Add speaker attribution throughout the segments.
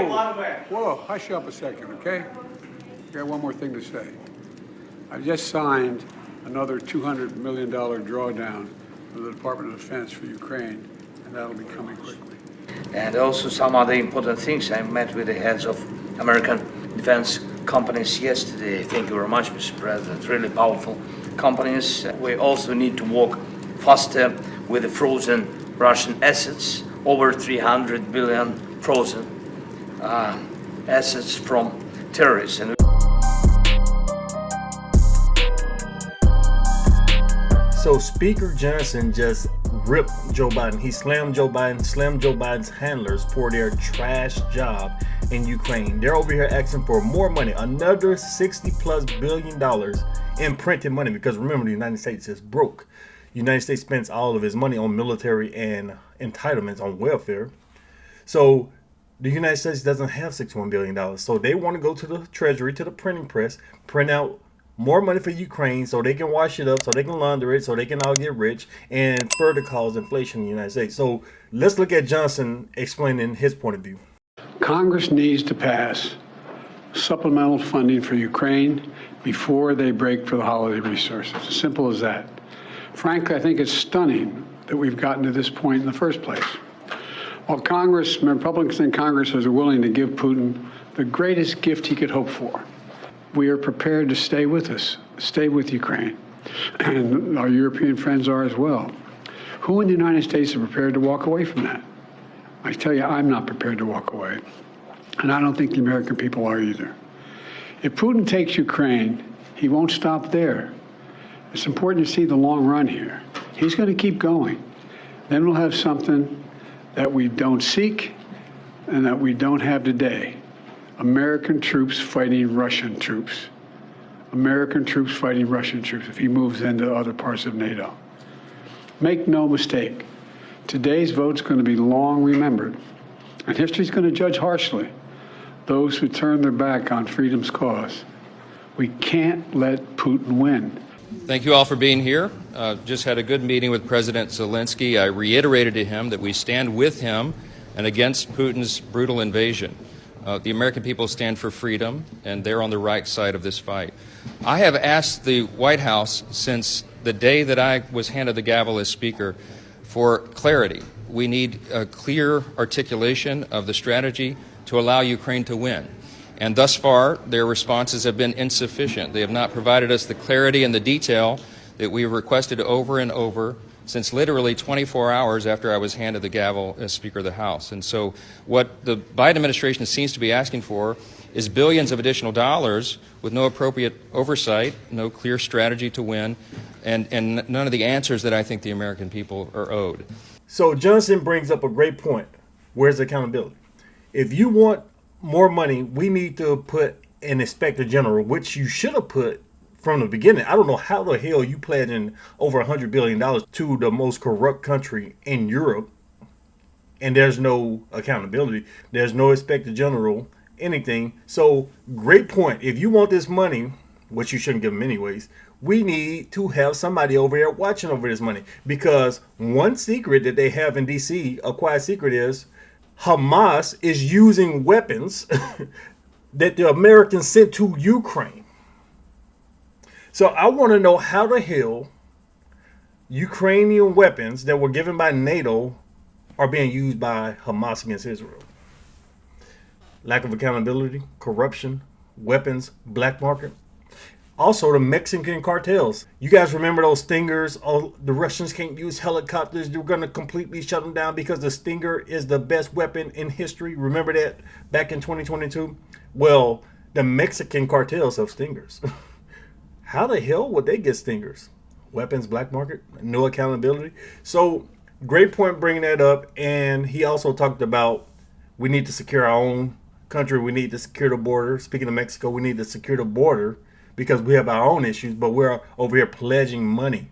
Speaker 1: Whoa, hush up a second, okay? I got one more thing to say. I just signed another $200 million drawdown from the Department of Defense for Ukraine, and that'll be coming quickly.
Speaker 2: And also some other important things. I met with the heads of American defense companies yesterday. Thank you very much, Mr. President. Really powerful companies. We also need to work faster with the frozen Russian assets, over 300 billion frozen assets from terrorists. And
Speaker 3: so Speaker Johnson just ripped Joe Biden. He slammed Joe Biden's handlers for their trash job in Ukraine. They're over here asking for more money, another $60+ billion in printed money, because remember, the United States is broke. The United States spends all of its money on military and entitlements on welfare. So the United States doesn't have $61 billion. So they want to go to the Treasury, to the printing press, print out more money for Ukraine so they can wash it up, so they can launder it, so they can all get rich and further cause inflation in the United States. So let's look at Johnson explaining his point of view.
Speaker 1: Congress needs to pass supplemental funding for Ukraine before they break for the holiday resources. As simple as that. Frankly, I think it's stunning that we've gotten to this point in the first place. While Republicans in Congress are willing to give Putin the greatest gift he could hope for, we are prepared to stay with us, stay with Ukraine, and our European friends are as well. Who in the United States are prepared to walk away from that? I tell you, I'm not prepared to walk away, and I don't think the American people are either. If Putin takes Ukraine, he won't stop there. It's important to see the long run here. He's going to keep going. Then we'll have something that we don't seek and that we don't have today. American troops fighting Russian troops. American troops fighting Russian troops if he moves into other parts of NATO. Make no mistake, today's vote's going to be long remembered, and history's going to judge harshly those who turn their back on freedom's cause. We can't let Putin win.
Speaker 4: Thank you all for being here. Just had a good meeting with President Zelensky. I reiterated to him that we stand with him and against Putin's brutal invasion. The American people stand for freedom, and they're on the right side of this fight. I have asked the White House since the day that I was handed the gavel as Speaker for clarity. We need a clear articulation of the strategy to allow Ukraine to win. And thus far, their responses have been insufficient. They have not provided us the clarity and the detail that we have requested over and over since literally 24 hours after I was handed the gavel as Speaker of the House. And so what the Biden administration seems to be asking for is billions of additional dollars with no appropriate oversight, no clear strategy to win, and none of the answers that I think the American people are owed.
Speaker 3: So Johnson brings up a great point. Where's accountability? If you want more money, we need to put an inspector general, which you should have put from the beginning. I don't know how the hell you pledging over $100 billion to the most corrupt country in Europe, and there's no accountability. There's no inspector general, anything. So great point. If you want this money, which you shouldn't give them anyways, we need to have somebody over there watching over this money. Because one secret that they have in DC, a quiet secret, is Hamas is using weapons that the Americans sent to Ukraine. So I want to know how the hell Ukrainian weapons that were given by NATO are being used by Hamas against Israel. Lack of accountability, corruption, weapons, black market. Also, the Mexican cartels. You guys remember those Stingers? Oh, the Russians can't use helicopters. They're going to completely shut them down because the Stinger is the best weapon in history. Remember that back in 2022? Well, the Mexican cartels have Stingers. How the hell would they get Stingers? Weapons, black market, no accountability. So, great point bringing that up. And he also talked about we need to secure our own country. We need to secure the border. Speaking of Mexico, we need to secure the border because we have our own issues, but we're over here pledging money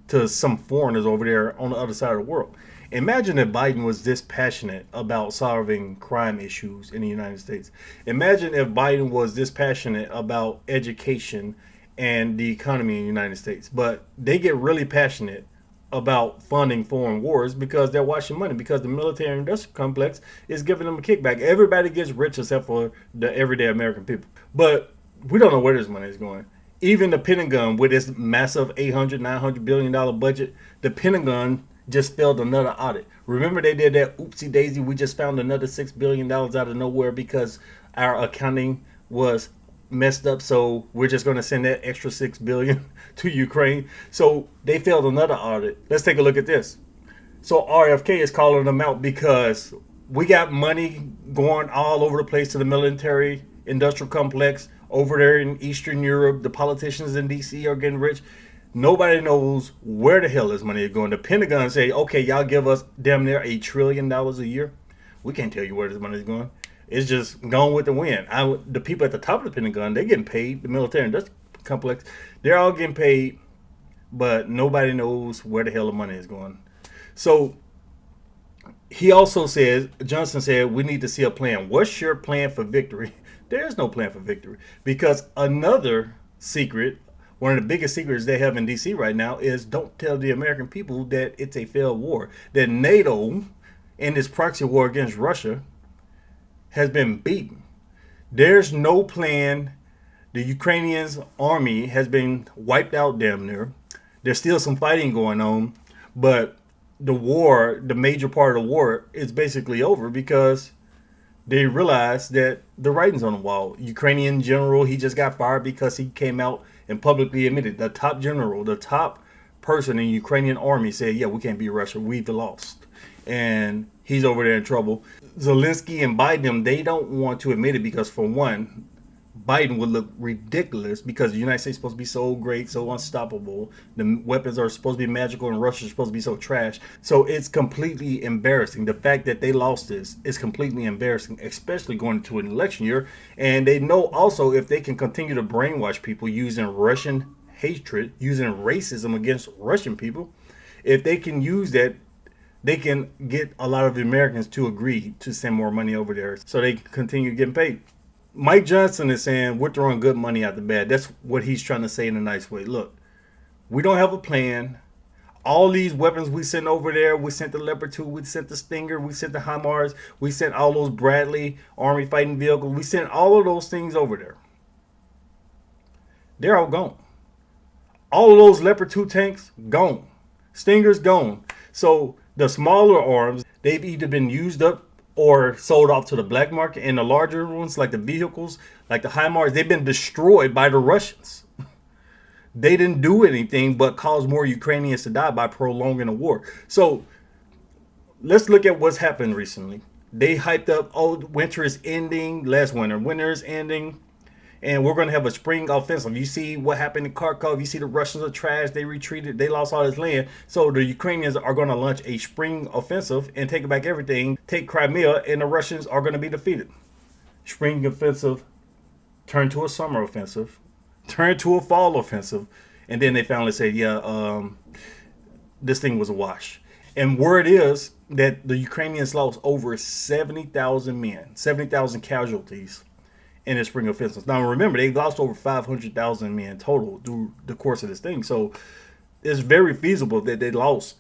Speaker 3: to some foreigners over there on the other side of the world. Imagine if Biden was this passionate about solving crime issues in the United States. Imagine if Biden was this passionate about education and the economy in the United States. But they get really passionate about funding foreign wars because they're washing money, because the military industrial complex is giving them a kickback. Everybody gets rich except for the everyday American people. But we don't know where this money is going. Even the Pentagon, with its massive $800-900 billion budget, the Pentagon just failed another audit. Remember, they did that oopsie daisy. We just found another $6 billion out of nowhere because our accounting was messed up, so we're just going to send that extra $6 billion to Ukraine. So they failed another audit. Let's take a look at this. So RFK is calling them out because we got money going all over the place to the military industrial complex over there in Eastern Europe. The politicians in DC are getting rich. Nobody knows where the hell this money is going. The Pentagon say, okay, y'all give us damn near $1 trillion a year. We can't tell you where this money is going. It's just gone with the wind. The people at the top of the Pentagon, they're getting paid. The military industrial complex, they're all getting paid, but nobody knows where the hell the money is going. So he also says, Johnson said, we need to see a plan. What's your plan for victory? There's no plan for victory, because another secret, one of the biggest secrets they have in DC right now, is don't tell the American people that it's a failed war. That NATO, in this proxy war against Russia, has been beaten. There's no plan. The Ukrainians' army has been wiped out damn near. There's still some fighting going on, but the war, the major part of the war, is basically over because they realized that the writing's on the wall. Ukrainian general, he just got fired because he came out and publicly admitted, the top general, the top person in Ukrainian army said, yeah, we can't beat Russia, we've lost. And he's over there in trouble. Zelensky and Biden, they don't want to admit it because, for one, Biden would look ridiculous because the United States is supposed to be so great, so unstoppable. The weapons are supposed to be magical and Russia's supposed to be so trash. So it's completely embarrassing. The fact that they lost this is completely embarrassing, especially going into an election year. And they know also, if they can continue to brainwash people using Russian hatred, using racism against Russian people, if they can use that, they can get a lot of the Americans to agree to send more money over there so they can continue getting paid. Mike Johnson is saying we're throwing good money out the bad. That's what he's trying to say in a nice way. Look, we don't have a plan. All these weapons we sent over there, we sent the Leopard 2, we sent the Stinger, we sent the HIMARS, we sent all those Bradley Army fighting vehicles. We sent all of those things over there. They're all gone. All of those Leopard 2 tanks, gone. Stingers, gone. So the smaller arms, they've either been used up or sold off to the black market, and the larger ones, like the vehicles, like the HIMARS, they've been destroyed by the Russians. They didn't do anything but cause more Ukrainians to die by prolonging the war. So let's look at what's happened recently. They hyped up, oh, winter is ending, last winter. Winter is ending, and we're going to have a spring offensive. You see what happened in Kharkov. You see the Russians are trash. They retreated. They lost all this land. So the Ukrainians are going to launch a spring offensive and take back everything, take Crimea, and the Russians are going to be defeated. Spring offensive turned to a summer offensive, turned to a fall offensive, and then they finally say, yeah, this thing was a wash. And word is that the Ukrainians lost over 70,000 men, 70,000 casualties in the spring offensive. Now remember, they lost over 500,000 men total through the course of this thing. So it's very feasible that they lost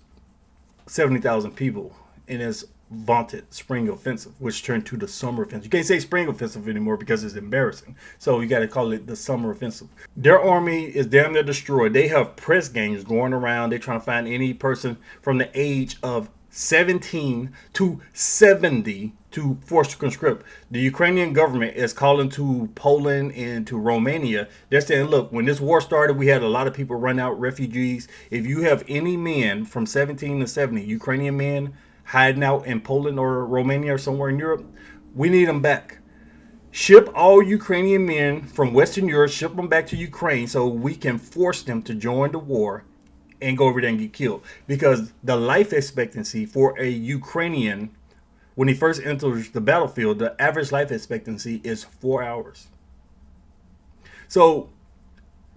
Speaker 3: 70,000 people in this vaunted spring offensive, which turned to the summer offensive. You can't say spring offensive anymore because it's embarrassing. So you got to call it the summer offensive. Their army is damn near destroyed. They have press gangs going around. They're trying to find any person from the age of 17 to 70 to force conscript. The Ukrainian government is calling to Poland and to Romania. They're saying, look, when this war started, we had a lot of people run out, refugees. If you have any men from 17 to 70, Ukrainian men hiding out in Poland or Romania or somewhere in Europe, we need them back. Ship all Ukrainian men from Western Europe, ship them back to Ukraine so we can force them to join the war and go over there and get killed. Because the life expectancy for a Ukrainian, when he first enters the battlefield, the average life expectancy is 4 hours. So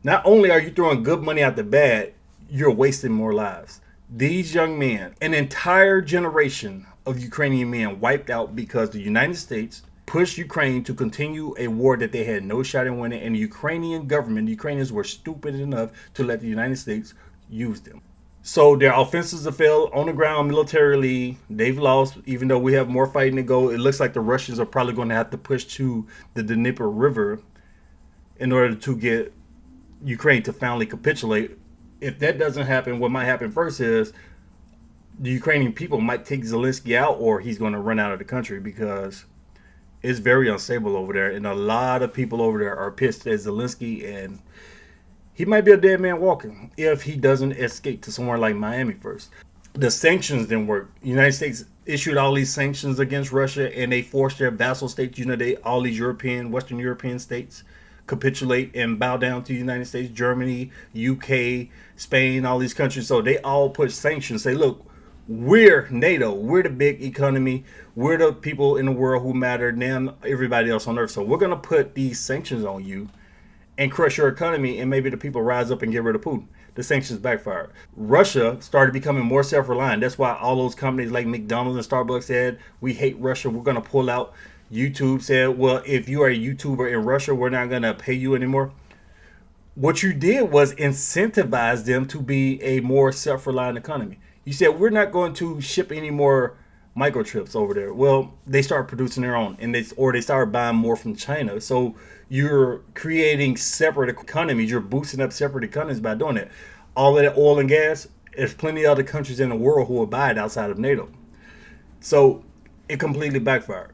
Speaker 3: not only are you throwing good money out the bad, you're wasting more lives. These young men, an entire generation of Ukrainian men wiped out because the United States pushed Ukraine to continue a war that they had no shot in winning, and the Ukrainian government, the Ukrainians were stupid enough to let the United States use them. So their offenses have failed on the ground militarily. They've lost, even though we have more fighting to go. It looks like the Russians are probably going to have to push to the Dnieper River in order to get Ukraine to finally capitulate. If that doesn't happen, what might happen first is the Ukrainian people might take Zelensky out, or he's going to run out of the country, because it's very unstable over there. And a lot of people over there are pissed at Zelensky, and he might be a dead man walking if he doesn't escape to somewhere like Miami first. The sanctions didn't work. The United States issued all these sanctions against Russia, and they forced their vassal states, all these Western European states, capitulate and bow down to the United States, Germany, UK, Spain, all these countries. So they all put sanctions, say, look, we're NATO, we're the big economy, we're the people in the world who matter than everybody else on earth. So we're going to put these sanctions on you and crush your economy, and maybe the people rise up and get rid of Putin. The sanctions backfired. Russia started becoming more self-reliant. That's why all those companies like McDonald's and Starbucks said, we hate Russia, we're going to pull out. YouTube said, well, if you are a YouTuber in Russia, we're not going to pay you anymore. What you did was incentivize them to be a more self-reliant economy. You said, we're not going to ship any more microchips over there. Well, they start producing their own, and they start buying more from China. So you're creating separate economies. You're boosting up separate economies by doing it. All of that oil and gas, there's plenty of other countries in the world who will buy it outside of NATO. So it completely backfired.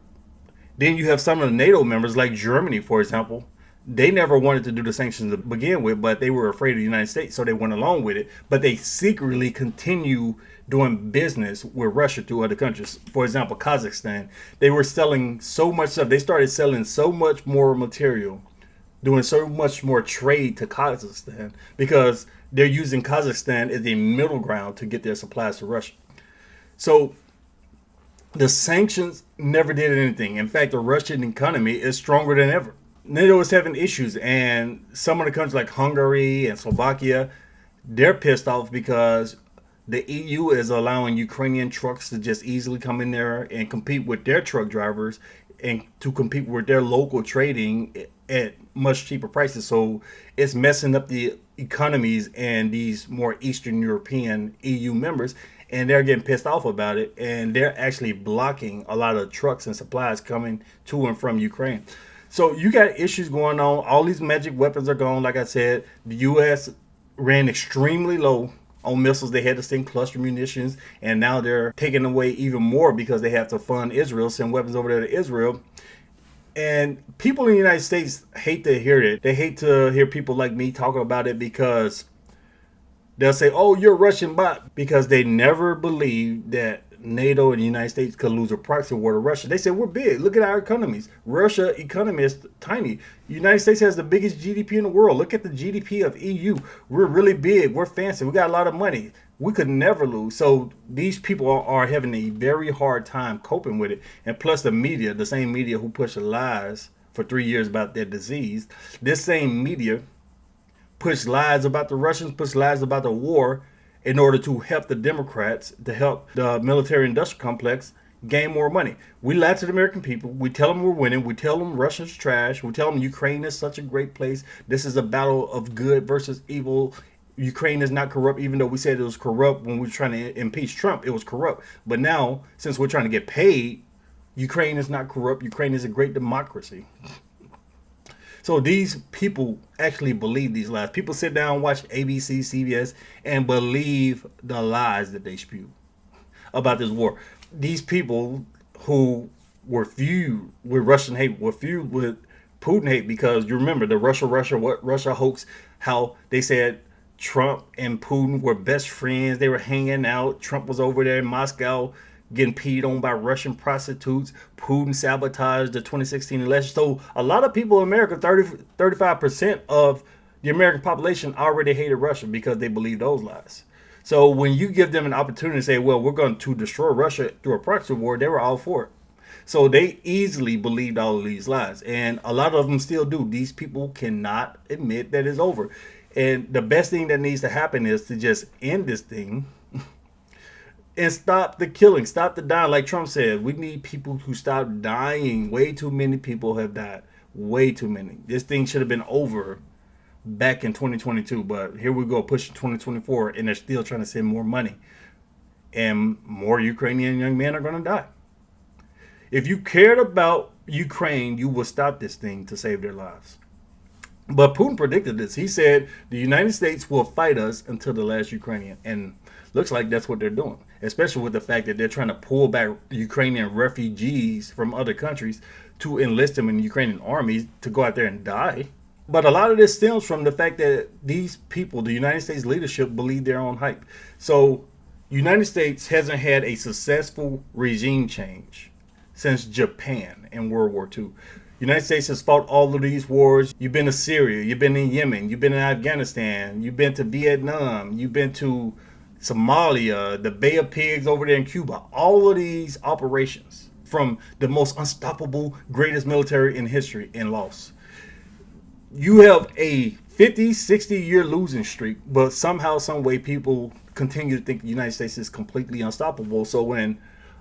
Speaker 3: Then you have some of the NATO members, like Germany, for example. They never wanted to do the sanctions to begin with, but they were afraid of the United States, so they went along with it. But they secretly continue doing business with Russia to other countries. For example, Kazakhstan. They were selling so much stuff. They started selling so much more material, doing so much more trade to Kazakhstan, because they're using Kazakhstan as a middle ground to get their supplies to Russia. So the sanctions never did anything. In fact, the Russian economy is stronger than ever. NATO is having issues, and some of the countries like Hungary and Slovakia, they're pissed off because the EU is allowing Ukrainian trucks to just easily come in there and compete with their truck drivers and to compete with their local trading at much cheaper prices. So it's messing up the economies and these more Eastern European EU members, and they're getting pissed off about it, and they're actually blocking a lot of trucks and supplies coming to and from Ukraine. So you got issues going on. All these magic weapons are gone. Like I said, the U.S. ran extremely low on missiles. They had to send cluster munitions, and now they're taking away even more because they have to fund Israel, send weapons over there to Israel. And people in the United States hate to hear it. They hate to hear people like me talk about it, because they'll say, oh, you're a Russian bot, because they never believed that NATO and the United States could lose a proxy war to Russia. They said, we're big. Look at our economies. Russia economy is tiny. The United States has the biggest GDP in the world. Look at the GDP of EU. We're really big. We're fancy. We got a lot of money. We could never lose. So these people are having a very hard time coping with it. And plus the media, the same media who pushed lies for 3 years about their disease, this same media pushed lies about the Russians, pushed lies about the war, in order to help the Democrats, to help the military-industrial complex gain more money. We lie to the American people. We tell them we're winning. We tell them Russia's trash. We tell them Ukraine is such a great place. This is a battle of good versus evil. Ukraine is not corrupt, even though we said it was corrupt when we were trying to impeach Trump. It was corrupt. But now, since we're trying to get paid, Ukraine is not corrupt. Ukraine is a great democracy. So these people actually believe these lies. People sit down, watch ABC, CBS, and believe the lies that they spew about this war. These people who were feud with Russian hate, were feud with Putin hate, because you remember the Russia hoax, how they said Trump and Putin were best friends. They were hanging out. Trump was over there in Moscow getting peed on by Russian prostitutes. Putin sabotaged the 2016 election. So a lot of people in America, 35% of the American population already hated Russia because they believe those lies. So when you give them an opportunity to say, well, we're going to destroy Russia through a proxy war, they were all for it. So they easily believed all of these lies. And a lot of them still do. These people cannot admit that it's over. And the best thing that needs to happen is to just end this thing and stop the killing, stop the dying. Like Trump said, we need people to stop dying. Way too many people have died. Way too many. This thing should have been over back in 2022, but here we go pushing 2024, and they're still trying to send more money, and more Ukrainian young men are going to die. If you cared about Ukraine, you would stop this thing to save their lives. But Putin predicted this. He said the United States will fight us until the last Ukrainian, and looks like that's what they're doing, especially with the fact that they're trying to pull back Ukrainian refugees from other countries to enlist them in the Ukrainian armies to go out there and die. But a lot of this stems from the fact that these people, the United States leadership, believe their own hype. So United States hasn't had a successful regime change since Japan in World War II. United States has fought all of these wars. You've been to Syria, you've been in Yemen, you've been in Afghanistan, you've been to Vietnam, you've been to Somalia, the Bay of Pigs over there in Cuba. All of these operations from the most unstoppable, greatest military in history and lost. You have a 50, 60-year losing streak, but somehow, some way, people continue to think the United States is completely unstoppable. So when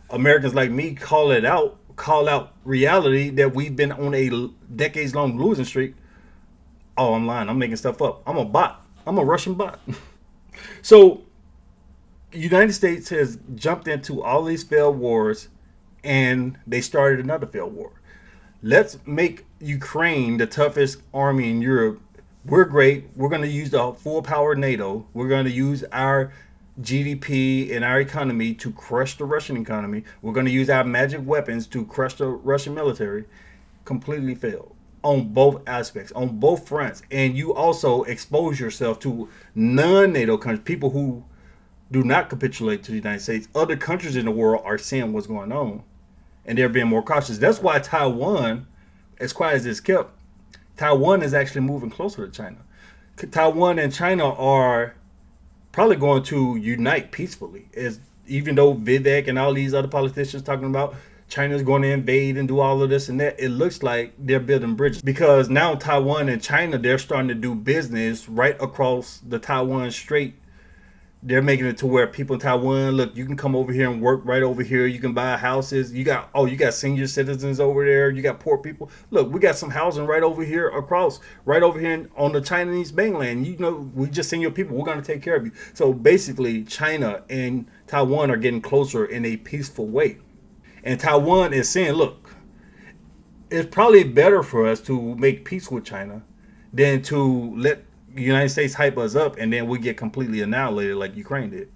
Speaker 3: Americans like me call out reality that we've been on a decades-long losing streak, oh, I'm lying. I'm making stuff up. I'm a bot. I'm a Russian bot. So the United States has jumped into all these failed wars, and they started another failed war. Let's make Ukraine the toughest army in Europe. We're great. We're going to use the full power of NATO. We're going to use our GDP and our economy to crush the Russian economy. We're going to use our magic weapons to crush the Russian military. Completely failed on both aspects, on both fronts. And you also expose yourself to non-NATO countries, people who do not capitulate to the United States. Other countries in the world are seeing what's going on, and they're being more cautious. That's why Taiwan, as quiet as it's kept, Taiwan is actually moving closer to China. Taiwan and China are probably going to unite peacefully. Even though Vivek and all these other politicians talking about China's going to invade and do all of this and that, it looks like they're building bridges, because now Taiwan and China, they're starting to do business right across the Taiwan Strait. They're making it to where people in Taiwan, look, you can come over here and work right over here. You can buy houses. You got senior citizens over there. You got poor people. Look, we got some housing right over here right over here on the Chinese mainland. You know, we just send your people. We're going to take care of you. So basically, China and Taiwan are getting closer in a peaceful way. And Taiwan is saying, look, it's probably better for us to make peace with China than to let the United States hype us up and then we get completely annihilated like Ukraine did.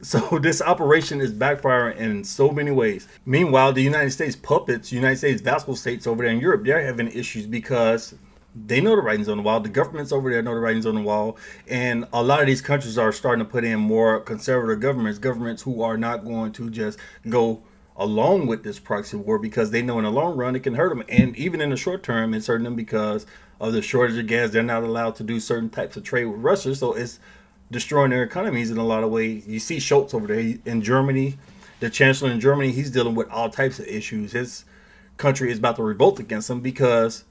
Speaker 3: So this operation is backfiring in so many ways. Meanwhile, the United States puppets, United States vassal states over there in Europe, they're having issues because they know the writings on the wall. The governments over there know the writings on the wall. And a lot of these countries are starting to put in more conservative governments who are not going to just go along with this proxy war, because they know in the long run it can hurt them. And even in the short term, it's hurting them because of the shortage of gas. They're not allowed to do certain types of trade with Russia. So it's destroying their economies in a lot of ways. You see Schultz over there in Germany, the chancellor in Germany, he's dealing with all types of issues. His country is about to revolt against him because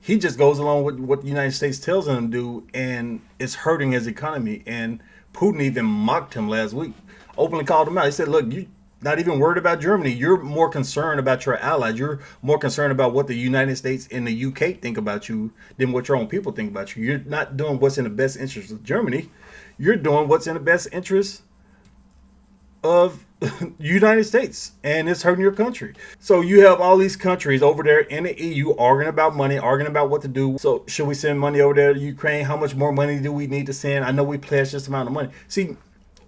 Speaker 3: he just goes along with what the United States tells him to do, and it's hurting his economy. And Putin even mocked him last week, openly called him out. He said, look, you not even worried about Germany. You're more concerned about your allies. You're more concerned about what the United States and the UK think about you than what your own people think about you. You're not doing what's in the best interest of Germany. You're doing what's in the best interest of the United States, and it's hurting your country. So you have all these countries over there in the EU arguing about money, arguing about what to do. So should we send money over there to Ukraine? How much more money do we need to send? I know we pledged this amount of money. See,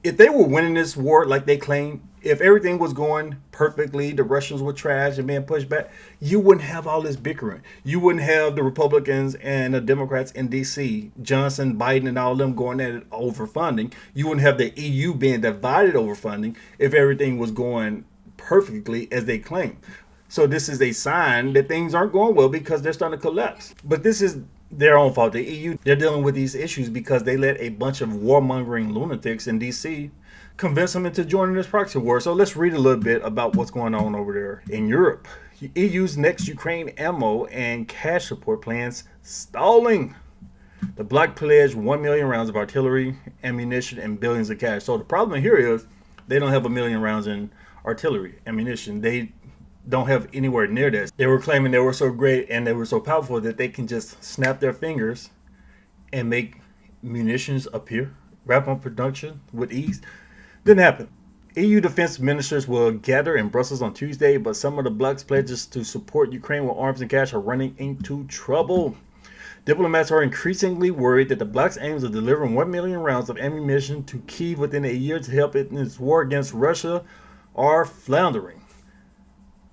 Speaker 3: if they were winning this war like they claim, if everything was going perfectly, the Russians were trash and being pushed back, you wouldn't have all this bickering. You wouldn't have the Republicans and the Democrats in D.C., Johnson, Biden, and all of them going at it over funding. You wouldn't have the EU being divided over funding if everything was going perfectly as they claim. So this is a sign that things aren't going well because they're starting to collapse. But this is their own fault. The EU, they're dealing with these issues because they let a bunch of warmongering lunatics in D.C. convince them into joining this proxy war. So let's read a little bit about what's going on over there in Europe. EU's next Ukraine ammo and cash support plans stalling. The bloc pledged 1 million rounds of artillery, ammunition, and billions of cash. So the problem here is they don't have 1 million rounds in artillery, ammunition. They don't have anywhere near this. They were claiming they were so great and they were so powerful that they can just snap their fingers and make munitions appear, wrap up production with ease. Didn't happen. EU defense ministers will gather in Brussels on Tuesday, but some of the bloc's pledges to support Ukraine with arms and cash are running into trouble. Diplomats are increasingly worried that the bloc's aims of delivering 1 million rounds of ammunition to Kyiv within a year to help it in its war against Russia are floundering.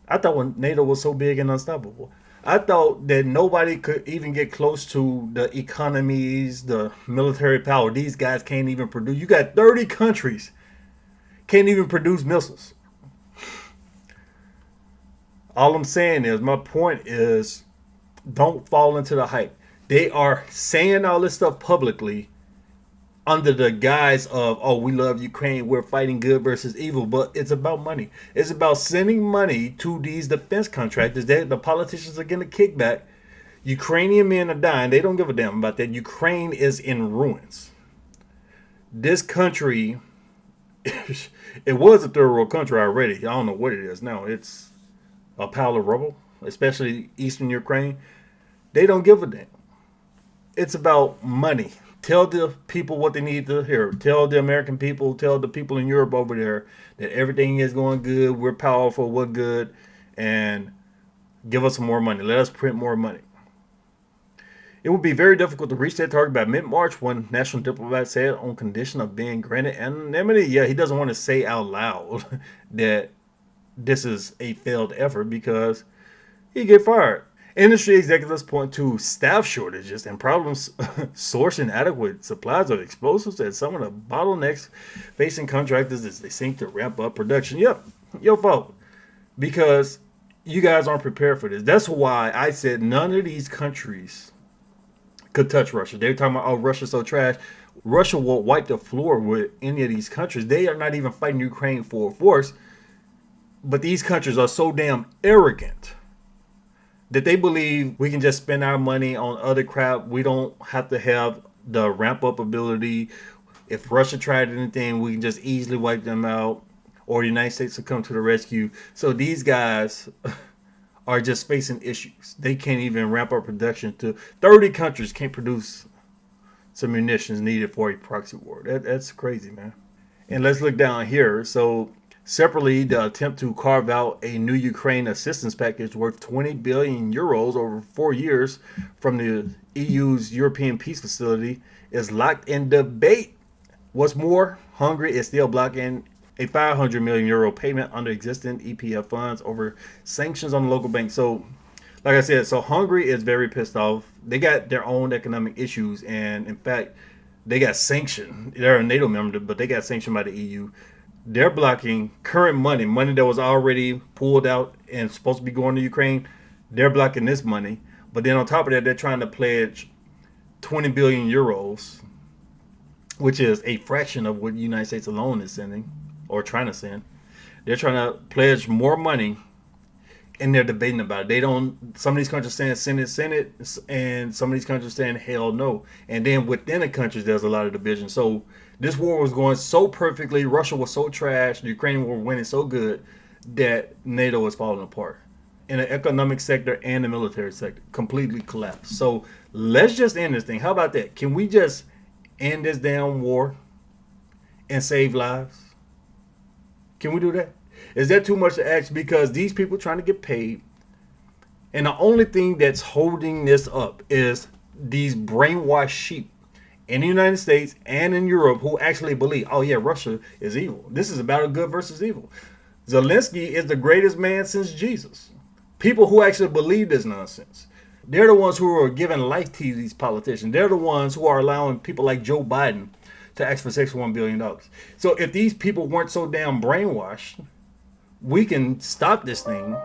Speaker 3: I thought when NATO was so big and unstoppable, I thought that nobody could even get close to the economies, the military power. These guys can't even produce. You got 30 countries can't even produce missiles. All I'm saying is, my point is, don't fall into the hype. They are saying all this stuff publicly under the guise of, oh, we love Ukraine, we're fighting good versus evil, but it's about money. It's about sending money to these defense contractors. The politicians are getting a kickback. Ukrainian men are dying. They don't give a damn about that. Ukraine is in ruins. This country, it was a third world country already. I don't know what it is now. It's a pile of rubble, especially eastern Ukraine. They don't give a damn. It's about money. Tell the people what they need to hear. Tell the American people, tell the people in Europe over there that everything is going good. We're powerful. We're good. And give us some more money. Let us print more money. It would be very difficult to reach that target by mid-March, one national diplomat said, on condition of being granted anonymity. Yeah, he doesn't want to say out loud that this is a failed effort because he'd get fired. Industry executives point to staff shortages and problems sourcing adequate supplies of explosives as some of the bottlenecks facing contractors as they seek to ramp up production. Yep, your fault. Because you guys aren't prepared for this. That's why I said none of these countries could touch Russia. They're talking about, oh, Russia's so trash. Russia will wipe the floor with any of these countries. They are not even fighting Ukraine full force. But these countries are so damn arrogant that they believe we can just spend our money on other crap. We don't have to have the ramp up ability. If Russia tried anything, we can just easily wipe them out, or the United States will come to the rescue. So these guys are just facing issues. They can't even ramp up production to 30 countries can't produce some munitions needed for a proxy war. That's crazy, man. And let's look down here. So separately, the attempt to carve out a new Ukraine assistance package worth 20 billion euros over 4 years from the EU's European Peace Facility is locked in debate. What's more, Hungary is still blocking a 500 million euro payment under existing EPF funds over sanctions on the local bank. So, like I said, so Hungary is very pissed off. They got their own economic issues, and in fact, they got sanctioned. They're a NATO member, but they got sanctioned by the EU. They're blocking current money that was already pulled out and supposed to be going to Ukraine. They're blocking this money. But then on top of that, they're trying to pledge 20 billion euros, which is a fraction of what the United States alone is sending or trying to send. They're trying to pledge more money, and they're debating about it. They don't. Some of these countries saying send it, and some of these countries saying hell no. And then within the countries, there's a lot of division. So this war was going so perfectly. Russia was so trash. The Ukrainians were winning so good that NATO was falling apart in the economic sector and the military sector. Completely collapsed. So let's just end this thing. How about that? Can we just end this damn war and save lives? Can we do that? Is that too much to ask? Because these people trying to get paid, and the only thing that's holding this up is these brainwashed sheep in the United States and in Europe who actually believe, oh yeah, Russia is evil. This is about a good versus evil. Zelensky is the greatest man since Jesus. People who actually believe this nonsense. They're the ones who are giving life to these politicians. They're the ones who are allowing people like Joe Biden to ask for $61 billion. So if these people weren't so damn brainwashed, we can stop this thing,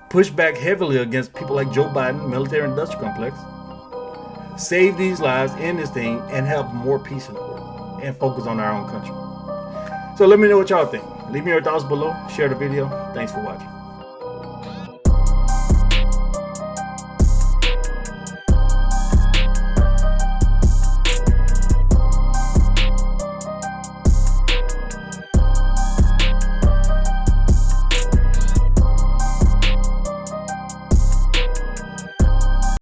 Speaker 3: push back heavily against people like Joe Biden, military industrial complex, save these lives, end this thing, and have more peace in the world, and focus on our own country. So let me know what y'all think. Leave me your thoughts below. Share the video. Thanks for watching.